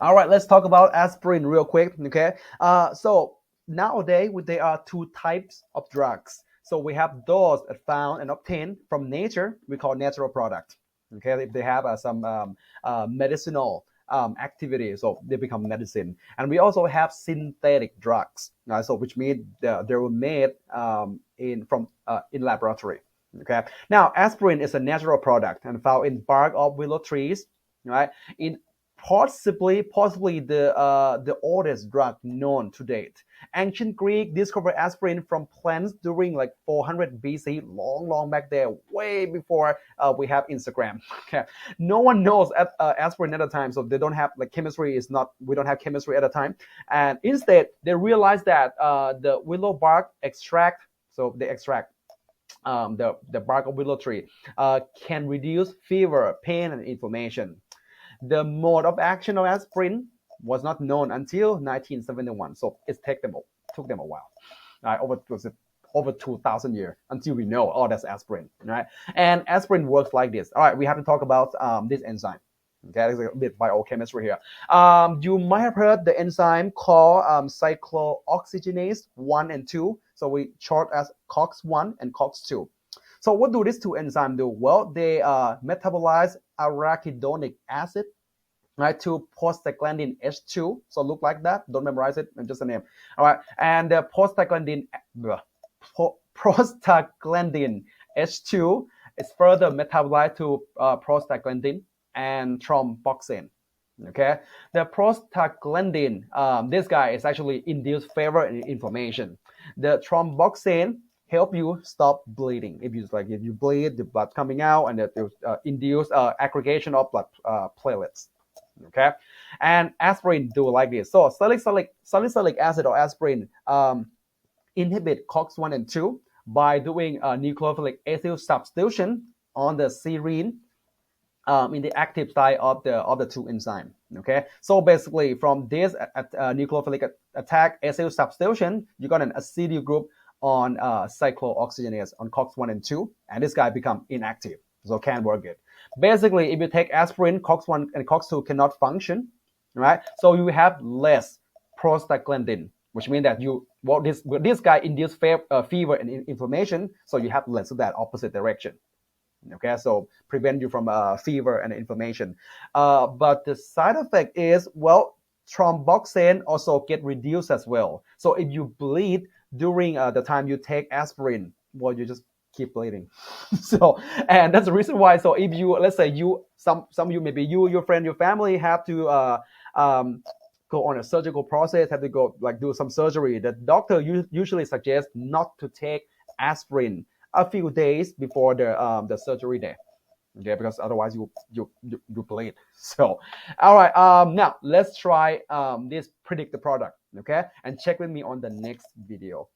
All right, let's talk about aspirin real quick. Okay. So nowadays there are two types of drugs. So we have those that found and obtained from nature. We call natural product. Okay, if they have some medicinal activity, so they become medicine. And we also have synthetic drugs. So which means they were made in laboratory. Okay. Now aspirin is a natural product and found in bark of willow trees. Right. In possibly the oldest drug known to date. Ancient Greek discovered aspirin from plants during like 400 BC, long back there, way before we have Instagram. Okay, no one knows aspirin at the time, so they don't have like chemistry is not. We don't have chemistry at the time, and instead they realized that the willow bark extract. So they extract the bark of willow tree can reduce fever, pain, and inflammation. The mode of action of aspirin was not known until 1971, so it took them a while, right? Over 2,000 years until we know, oh, that's aspirin, right? And aspirin works like this. All right, we have to talk about this enzyme. Okay, there's a bit biochemistry here. You might have heard the enzyme called cyclooxygenase 1 and 2. So we short as COX-1 and COX-2. So what do these two enzymes do? Well, they metabolize arachidonic acid, right, to prostaglandin H2. So look like that. Don't memorize it. It's just a name. All right. And the prostaglandin H2 is further metabolized to prostaglandin and thromboxane. Okay. The prostaglandin, this guy is actually induce fever and inflammation. The thromboxane help you stop bleeding. If you bleed, the blood coming out, and that induce aggregation of blood platelets. Okay, and aspirin do like this. So salicylic acid or aspirin inhibit COX-1 and 2 by doing nucleophilic acyl substitution on the serine in the active site of the two enzyme. Okay, so basically from this nucleophilic attack acyl substitution, you got an acidic group on cyclooxygenase on COX-1 and 2, and this guy become inactive, so can't work it. Basically, if you take aspirin, COX-1 and COX-2 cannot function, right? So you have less prostaglandin, which means that this guy induce fever and inflammation, so you have less of that opposite direction. Okay, so prevent you from fever and inflammation. But the side effect is, well, thromboxane also get reduced as well. So if you bleed during the time you take aspirin, well, you just keep bleeding. So, and that's the reason why. So if you, let's say some of you, maybe you, your friend, your family have to go on a surgical process, have to go like do some surgery, the doctor usually suggests not to take aspirin a few days before the surgery day. Okay, because otherwise you bleed. So, all right. Now let's try this predict the product. Okay, and check with me on the next video.